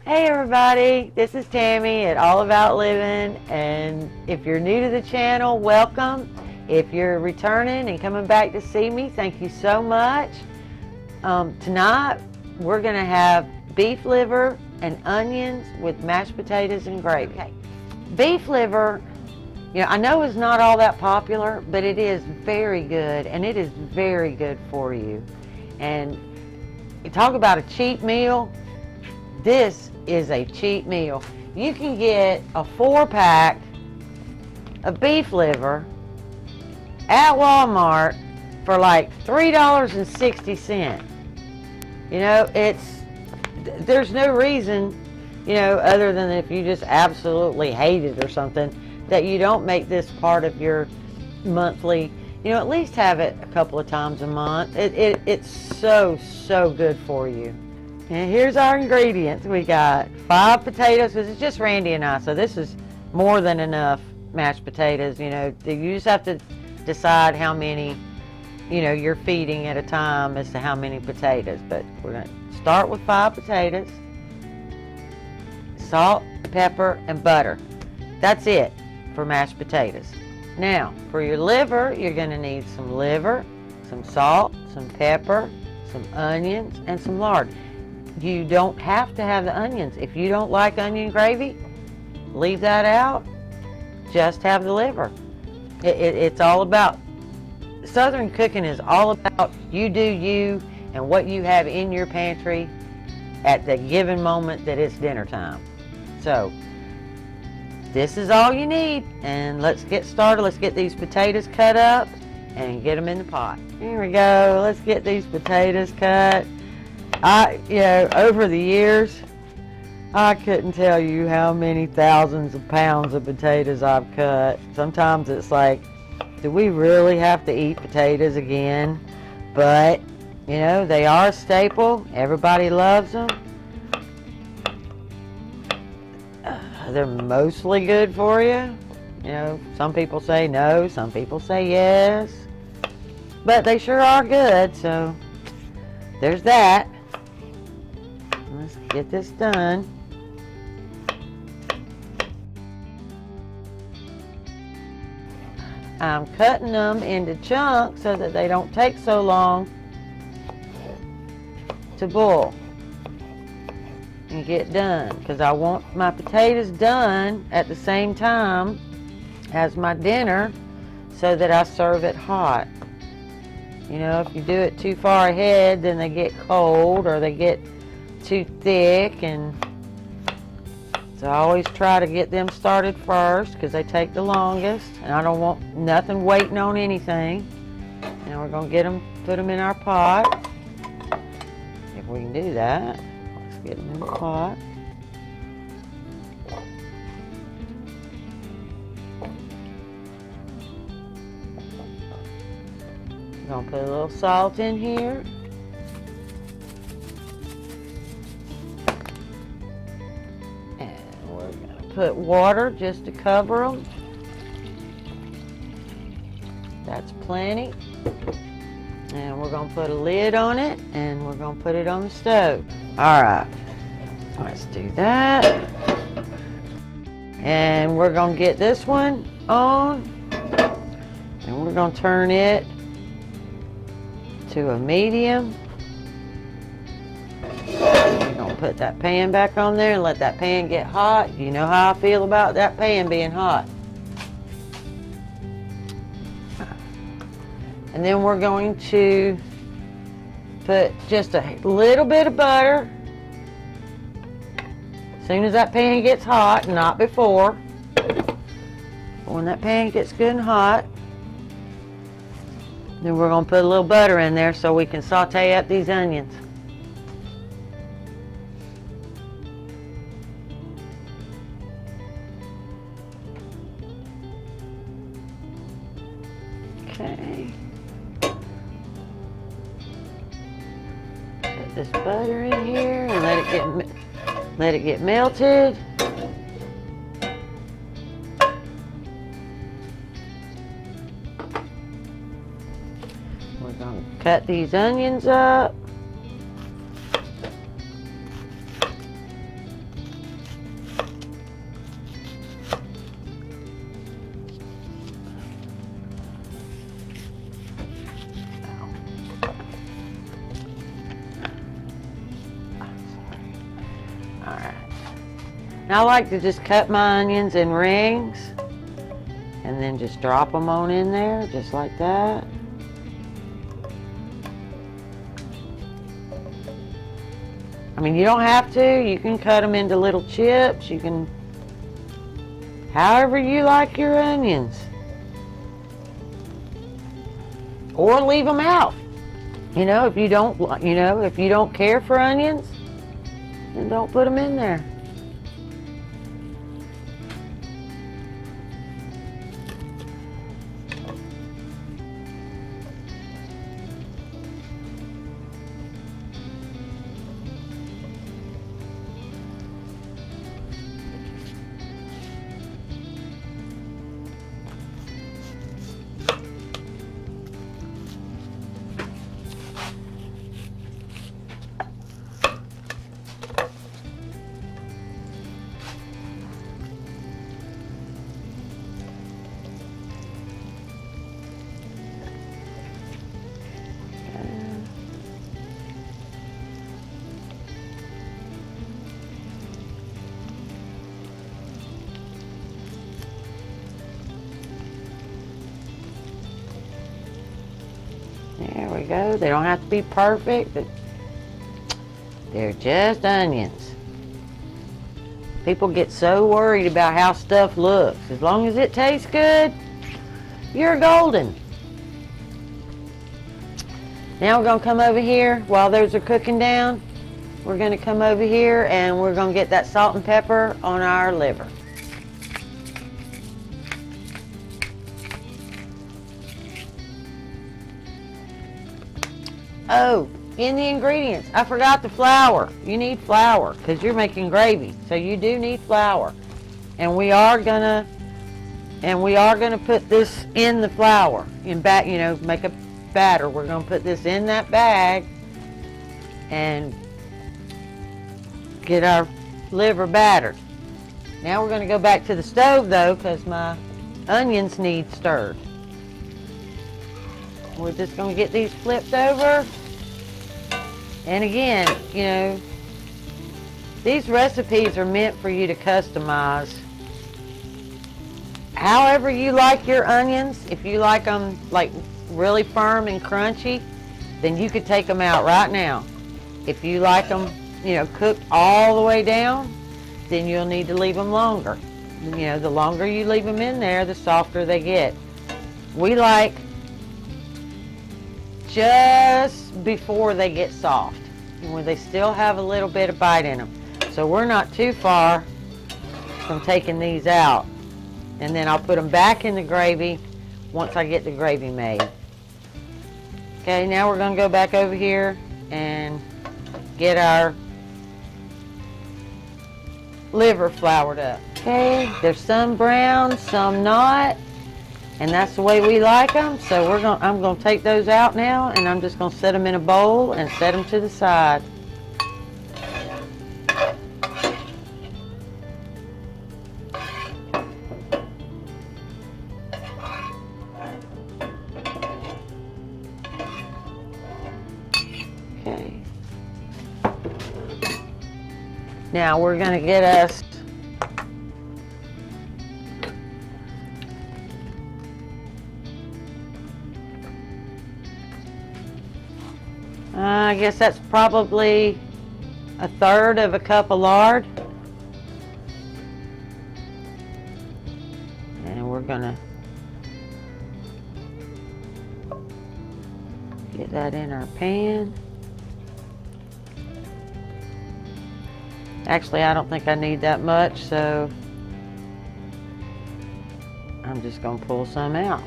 Hey everybody, this is Tammy at All About Living, and if you're new to the channel, welcome. If you're returning and coming back to see me, thank you so much. Tonight we're going to have beef liver and onions with mashed potatoes and gravy. Okay. Beef liver, I know it's not all that popular, but it is very good, and it is very good for you. And you talk about a cheap meal. This is a cheap meal. You can get a 4-pack of beef liver at Walmart for like $3.60. There's no reason, other than if you just absolutely hate it or something, that you don't make this part of your monthly, at least have it a couple of times a month. It's so good for you. And here's our ingredients. We got 5 potatoes, because it's just Randy and I, so this is more than enough mashed potatoes. You just have to decide how many, you're feeding at a time as to how many potatoes. But we're going to start with 5 potatoes, salt, pepper, and butter. That's it for mashed potatoes. Now, for your liver, you're going to need some liver, some salt, some pepper, some onions, and some lard. You don't have to have the onions. If you don't like onion gravy, leave that out. Just have the liver. It's all about, Southern cooking is all about you do you and what you have in your pantry at the given moment that it's dinner time. So, this is all you need, and let's get started. Let's get these potatoes cut up and get them in the pot. Here we go. Let's get these potatoes cut. Over the years, I couldn't tell you how many thousands of pounds of potatoes I've cut. Sometimes it's like, do we really have to eat potatoes again? But, they are a staple. Everybody loves them. They're mostly good for you. Some people say no, some people say yes. But they sure are good, so there's that. Let's get this done. I'm cutting them into chunks so that they don't take so long to boil and get done, because I want my potatoes done at the same time as my dinner so that I serve it hot. If you do it too far ahead, then they get cold or they get too thick, and so I always try to get them started first because they take the longest, and I don't want nothing waiting on anything. And we're going to put them in our pot, if we can do that. Let's get them in the pot. I'm going to put a little salt in here. Put water just to cover them. That's plenty. And we're going to put a lid on it, and we're going to put it on the stove. Alright, let's do that. And we're going to get this one on, and we're going to turn it to a medium. Put that pan back on there and let that pan get hot. You know how I feel about that pan being hot. And then we're going to put just a little bit of butter as soon as that pan gets hot, not before. When that pan gets good and hot, then we're going to put a little butter in there so we can saute up these onions. Okay. Put this butter in here and let it get melted. We're going to cut these onions up. Alright. Now I like to just cut my onions in rings and then just drop them on in there, just like that. I mean, you don't have to. You can cut them into little chips. You can, however you like your onions. Or leave them out. You know, if you don't care for onions, then don't put them in there. There we go. They don't have to be perfect, but they're just onions. People get so worried about how stuff looks. As long as it tastes good, you're golden. Now we're going to come over here while those are cooking down. We're going to come over here and we're going to get that salt and pepper on our liver. Oh, in the ingredients, I forgot the flour. You need flour because you're making gravy, so you do need flour. And we are gonna put this in the flour make a batter. We're gonna put this in that bag and get our liver battered. Now we're gonna go back to the stove though, because my onions need stirred. We're just going to get these flipped over. And again, these recipes are meant for you to customize. However you like your onions, if you like them like really firm and crunchy, then you could take them out right now. If you like them, cooked all the way down, then you'll need to leave them longer. The longer you leave them in there, the softer they get. We like just before they get soft, when they still have a little bit of bite in them. So we're not too far from taking these out. And then I'll put them back in the gravy once I get the gravy made. Okay, now we're going to go back over here and get our liver floured up. Okay, there's some brown, some not. And that's the way we like them. So I'm going to take those out now, and I'm just going to set them in a bowl and set them to the side. Okay. Now we're going to get us I guess that's probably 1/3 of a cup of lard. And we're gonna get that in our pan. Actually, I don't think I need that much, so I'm just gonna pull some out.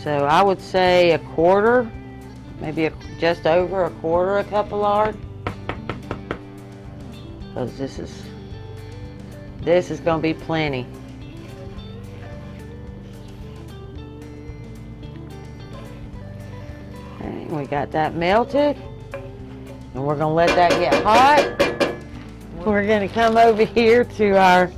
So I would say 1/4, maybe just over 1/4 a cup of lard, because this is going to be plenty. Okay, we got that melted, and we're going to let that get hot. We're going to come over here to our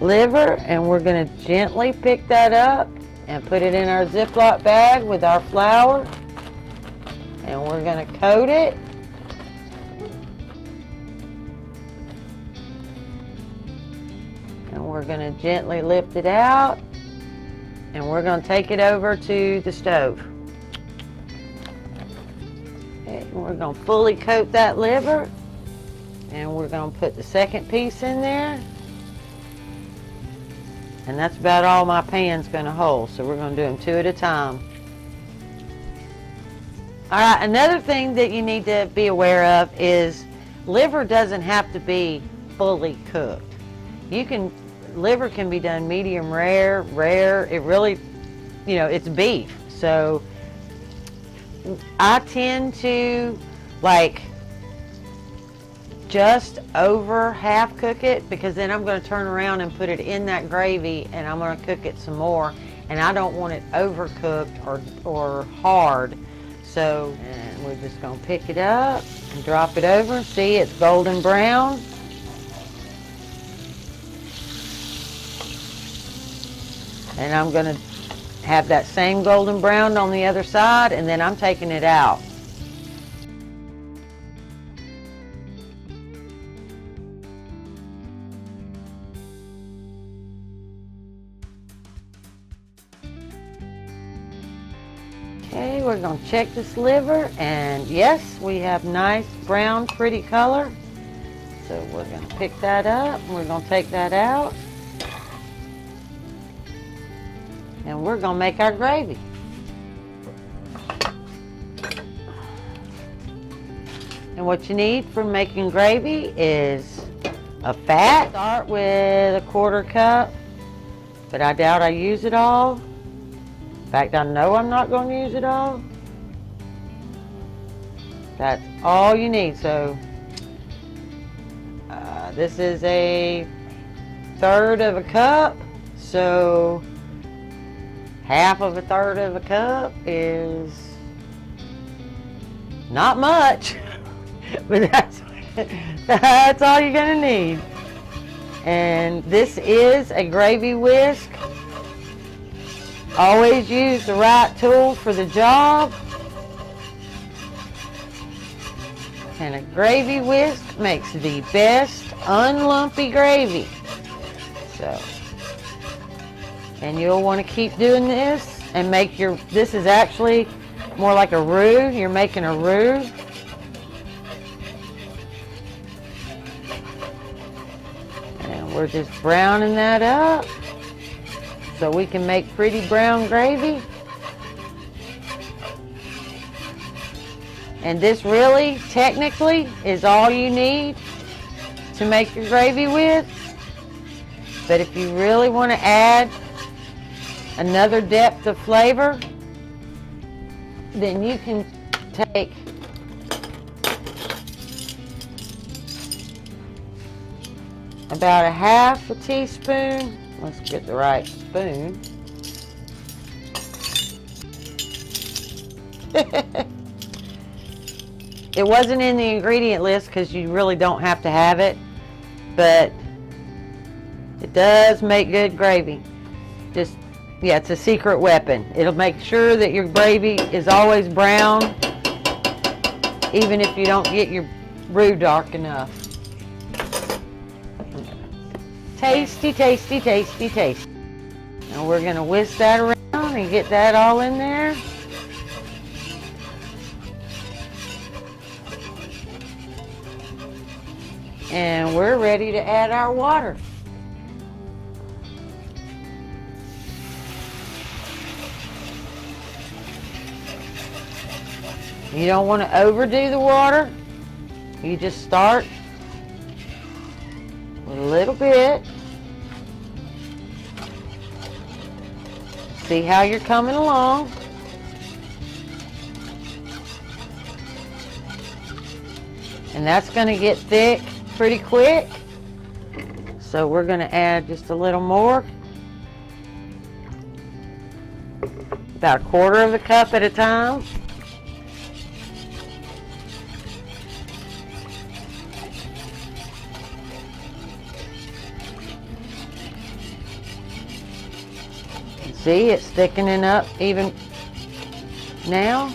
liver, and we're going to gently pick that up and put it in our Ziploc bag with our flour. And we're going to coat it. we're going to gently lift it out, and we're going to take it over to the stove. Okay, and we're going to fully coat that liver, and we're going to put the second piece in there. And that's about all my pan's going to hold, so we're going to do them 2 at a time. All right, another thing that you need to be aware of is liver doesn't have to be fully cooked. Liver can be done medium rare. It really, it's beef. So I tend to just over half cook it, because then I'm going to turn around and put it in that gravy and I'm going to cook it some more, and I don't want it overcooked or hard. So, and we're just going to pick it up and drop it over. See, it's golden brown. And I'm going to have that same golden brown on the other side, and then I'm taking it out. Okay, we're going to check this liver, and yes, we have nice brown pretty color. So we're going to pick that up, and we're going to take that out, and we're going to make our gravy. And what you need for making gravy is a fat. Start with a 1/4 cup, but I doubt I use it all. In fact, I know I'm not going to use it all. That's all you need. So this is a 1/3 of a cup. So 1/2 of a 1/3 of a cup is not much, but that's all you're going to need. And this is a gravy whisk. Always use the right tool for the job. And a gravy whisk makes the best unlumpy gravy. So, and you'll want to keep doing this and make this is actually more like a roux. You're making a roux. And we're just browning that up so we can make pretty brown gravy. And this really, technically, is all you need to make your gravy with. But if you really want to add another depth of flavor, then you can take about a 1/2 teaspoon. Let's get the right spoon. It wasn't in the ingredient list because you really don't have to have it, but it does make good gravy. Yeah, it's a secret weapon. It'll make sure that your gravy is always brown, even if you don't get your roux dark enough. Tasty, tasty, tasty, tasty. Now we're going to whisk that around and get that all in there. And we're ready to add our water. You don't want to overdo the water. You just start with a little bit. See how you're coming along. And that's going to get thick pretty quick. So we're going to add just a little more. About 1/4 of a cup at a time. See, it's thickening up even now.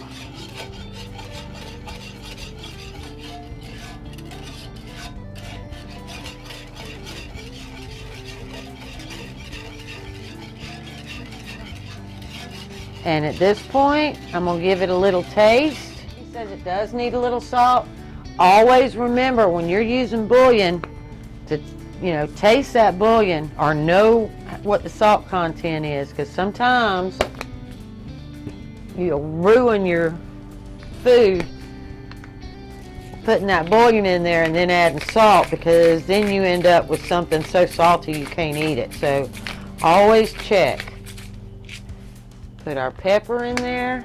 And at this point, I'm gonna give it a little taste. He says it does need a little salt. Always remember when you're using bouillon to, taste that bouillon or know what the salt content is, because sometimes you'll ruin your food putting that bouillon in there and then adding salt, because then you end up with something so salty you can't eat it. So always check. Put our pepper in there.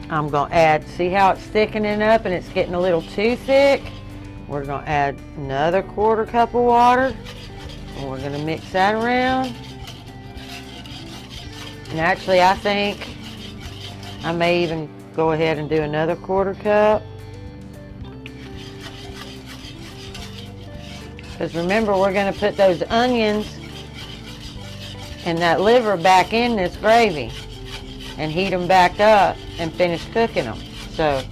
I'm going to add, see how it's thickening up and it's getting a little too thick? We're going to add another 1/4 cup of water. And we're going to mix that around. And actually, I think I may even go ahead and do another 1/4 cup. Because remember, we're going to put those onions and that liver back in this gravy and heat them back up and finish cooking them. So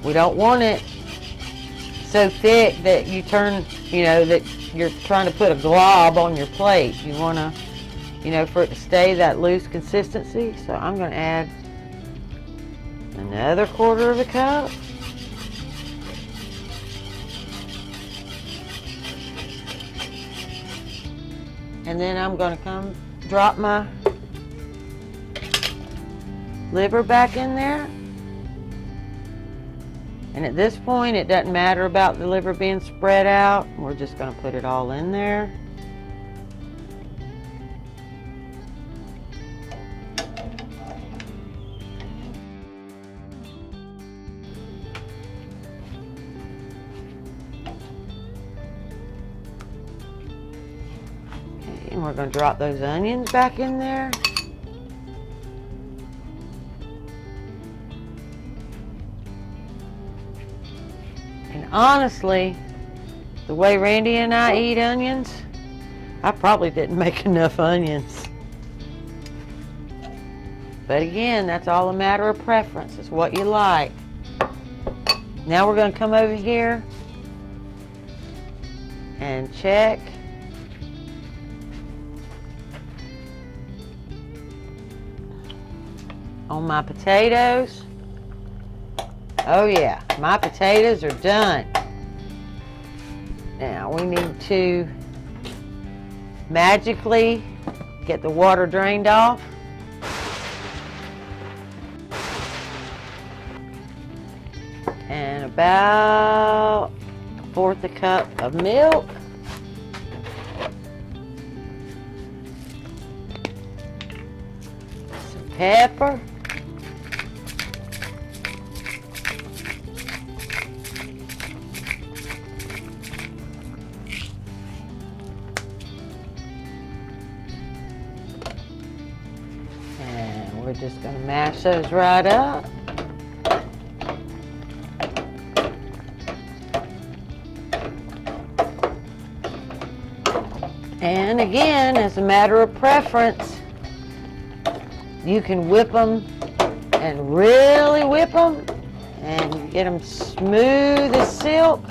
we don't want it so thick that you turn, that you're trying to put a glob on your plate. You want to, for it to stay that loose consistency. So I'm going to add another 1/4 cup. And then I'm going to drop my liver back in there. And at this point, it doesn't matter about the liver being spread out. We're just going to put it all in there. Okay, and we're going to drop those onions back in there. And honestly, the way Randy and I eat onions, I probably didn't make enough onions. But again, that's all a matter of preference. It's what you like. Now we're going to come over here and check. On my potatoes. Oh yeah, my potatoes are done. Now we need to magically get the water drained off. And about 1/4 cup of milk. Some pepper. We're just going to mash those right up. And again, as a matter of preference, you can whip them and really whip them and get them smooth as silk.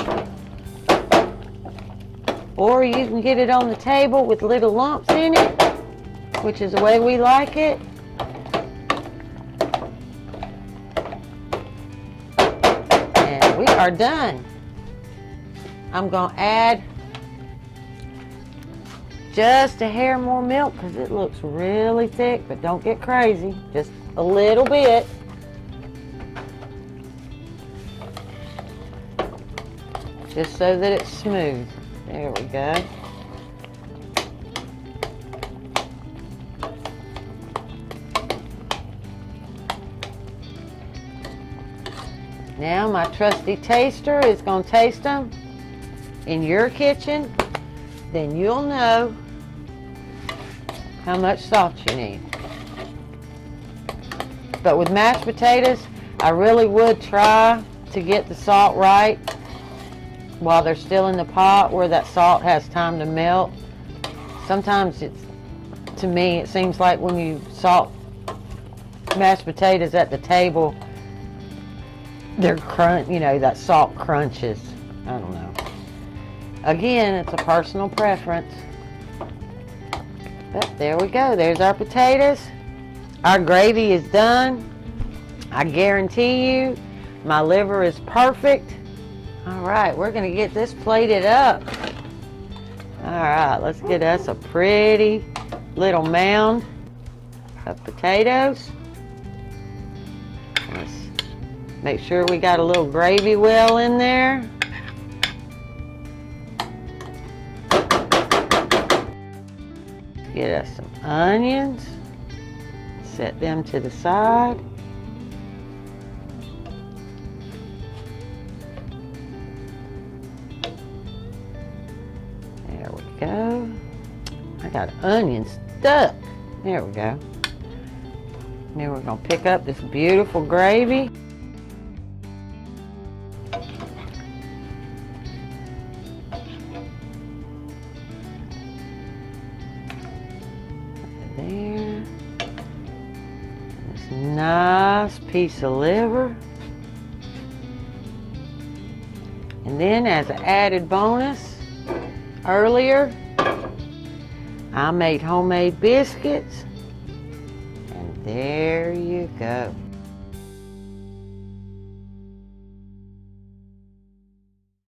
Or you can get it on the table with little lumps in it, which is the way we like it. We are done. I'm going to add just a hair more milk because it looks really thick, but don't get crazy. Just a little bit. Just so that it's smooth. There we go. Now my trusty taster is going to taste them in your kitchen. Then you'll know how much salt you need. But with mashed potatoes, I really would try to get the salt right while they're still in the pot, where that salt has time to melt. Sometimes to me, it seems like when you salt mashed potatoes at the table, they're that salt crunches. I don't know. Again, it's a personal preference. But there we go. There's our potatoes. Our gravy is done. I guarantee you my liver is perfect. All right, we're gonna get this plated up. All right, let's get us a pretty little mound of potatoes. Let's make sure we got a little gravy well in there. Get us some onions. Set them to the side. There we go. I got onions stuck. There we go. Then we're going to pick up this beautiful gravy. There. This nice piece of liver. And then as an added bonus, earlier I made homemade biscuits. And there you go.